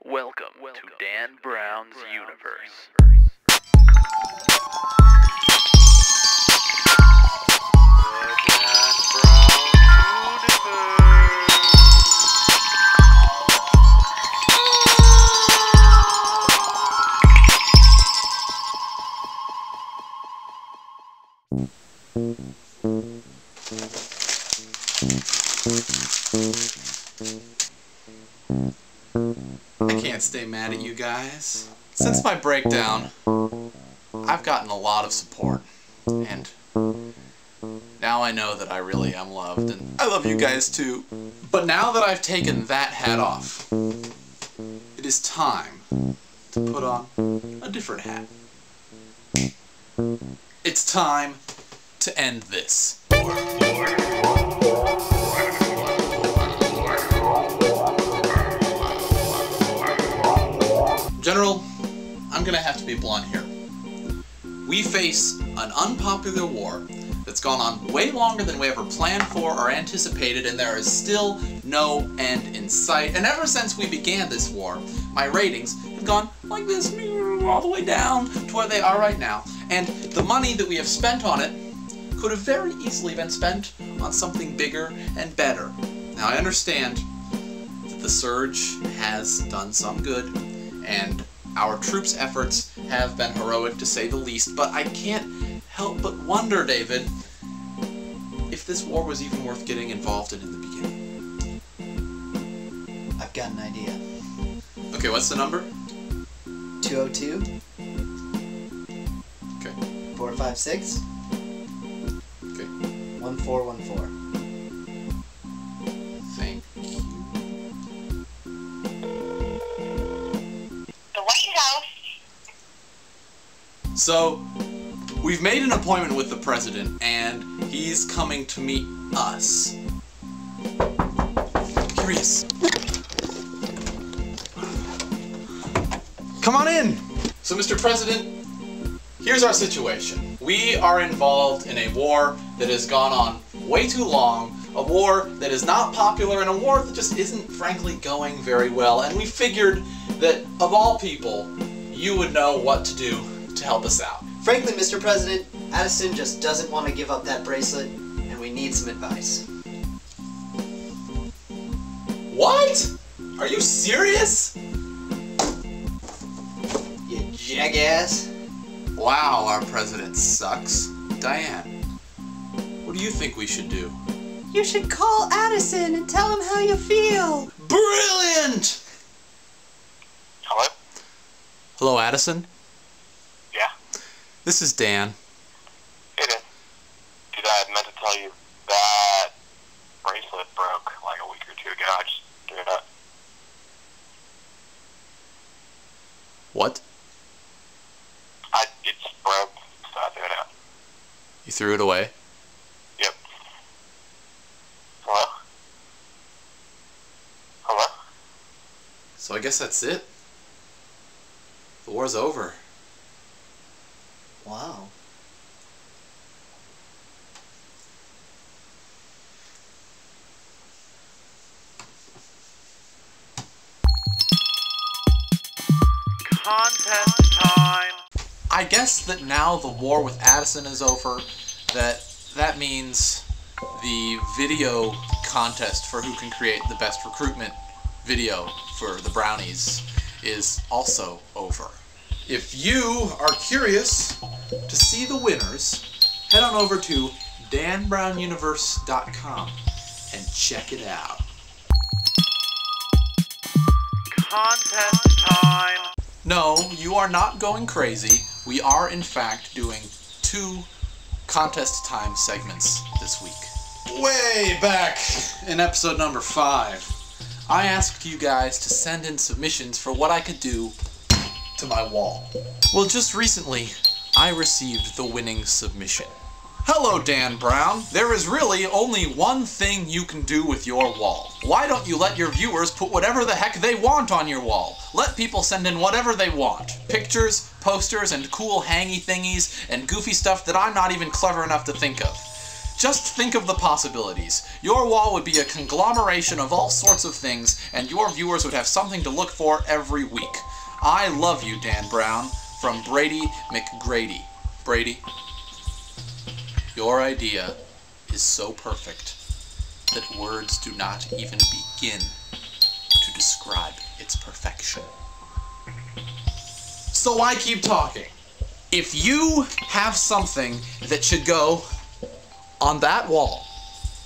Welcome to Dan Brown's universe. I can't stay mad at you guys. Since my breakdown, I've gotten a lot of support, and now I know that I really am loved, and I love you guys too. But now that I've taken that hat off, it is time to put on a different hat. It's time to end this. General, I'm gonna have to be blunt here. We face an unpopular war that's gone on way longer than we ever planned for or anticipated, and there is still no end in sight. And ever since we began this war, my ratings have gone like this, all the way down to where they are right now. And the money that we have spent on it could have very easily been spent on something bigger and better. Now I understand that the surge has done some good, and our troops' efforts have been heroic to say the least, but I can't help but wonder, David, if this war was even worth getting involved in the beginning. I've got an idea. Okay, what's the number? 202 Okay. 456 Okay. 1414. Thank you. So, we've made an appointment with the president, and he's coming to meet us. Here he is. Come on in! So, Mr. President, here's our situation. We are involved in a war that has gone on way too long, a war that is not popular, and a war that just isn't, frankly, going very well. And we figured that, of all people, you would know what to do to help us out. Frankly, Mr. President, Addison just doesn't want to give up that bracelet, and we need some advice. What? Are you serious? You jackass. Wow, our president sucks. Diane, what do you think we should do? You should call Addison and tell him how you feel. Brilliant! Hello? Hello, Addison? Yeah? This is Dan. Hey, Dan. Dude, I meant to tell you that bracelet broke like a week or two ago. I just threw it up. What? It's broke, so I threw it out. You threw it away? Yep. Hello? Hello? So I guess that's it? The war's over. Wow. Contest time! I guess that now the war with Addison is over, that means the video contest for who can create the best recruitment video for the brownies is also over. If you are curious to see the winners, head on over to danbrownuniverse.com and check it out. Contest time! No, you are not going crazy. We are, in fact, doing 2 contest time segments this week. Way back in episode number 5, I asked you guys to send in submissions for what I could do to my wall. Well, just recently, I received the winning submission. Hello, Dan Brown. There is really only one thing you can do with your wall. Why don't you let your viewers put whatever the heck they want on your wall? Let people send in whatever they want. Pictures, posters, and cool hangy thingies, and goofy stuff that I'm not even clever enough to think of. Just think of the possibilities. Your wall would be a conglomeration of all sorts of things, and your viewers would have something to look for every week. I love you, Dan Brown. From Brady McGrady. Brady, your idea is so perfect that words do not even begin to describe its perfection. So why keep talking? If you have something that should go on that wall,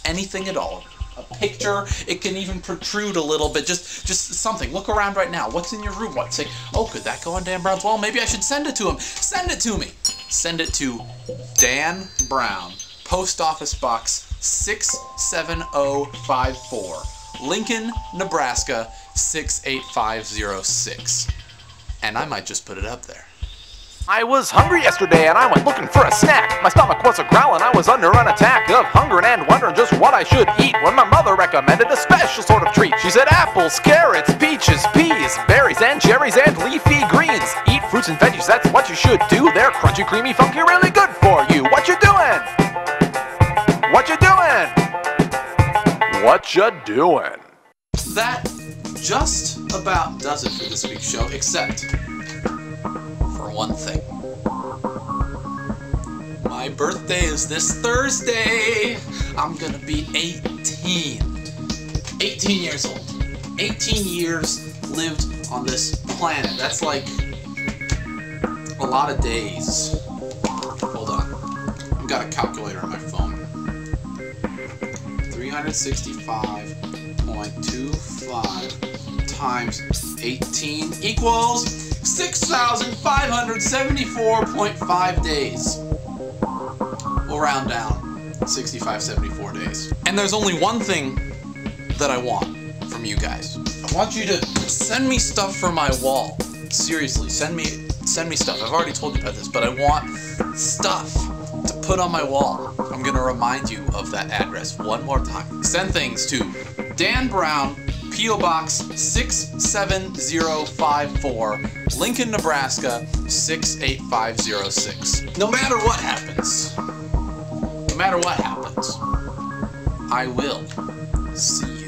anything at all, a picture, it can even protrude a little bit, just something. Look around right now. What's in your room? What? Say, oh, could that go on Dan Brown's wall? Maybe I should send it to him. Send it to me. Send it to Dan Brown, Post Office Box 67054, Lincoln, Nebraska 68506. And I might just put it up there. I was hungry yesterday and I went looking for a snack. My stomach was a-growling, I was under an attack of hunger and wondering just what I should eat when my mother recommended a special sort of treat. She said apples, carrots, peaches, peas, berries and cherries and leafy greens. Eat fruits and veggies, that's what you should do. They're crunchy, creamy, funky, really good for you. What you doing? What you doing? What you doing? That just about does it for this week's show, except for one thing. My birthday is this Thursday. I'm gonna be 18. 18 years old. 18 years lived on this planet. That's like a lot of days. Hold on. I've got a calculator on my phone. 365.25 times 18 equals 6,574.5 days. We'll round down 6574 days. And there's only one thing that I want from you guys. I want you to send me stuff for my wall. Seriously, send me stuff. I've already told you about this, but I want stuff to put on my wall. I'm gonna remind you of that address one more time. Send things to Dan Brown, P.O. Box 67054, Lincoln, Nebraska 68506. No matter what happens, I will see you.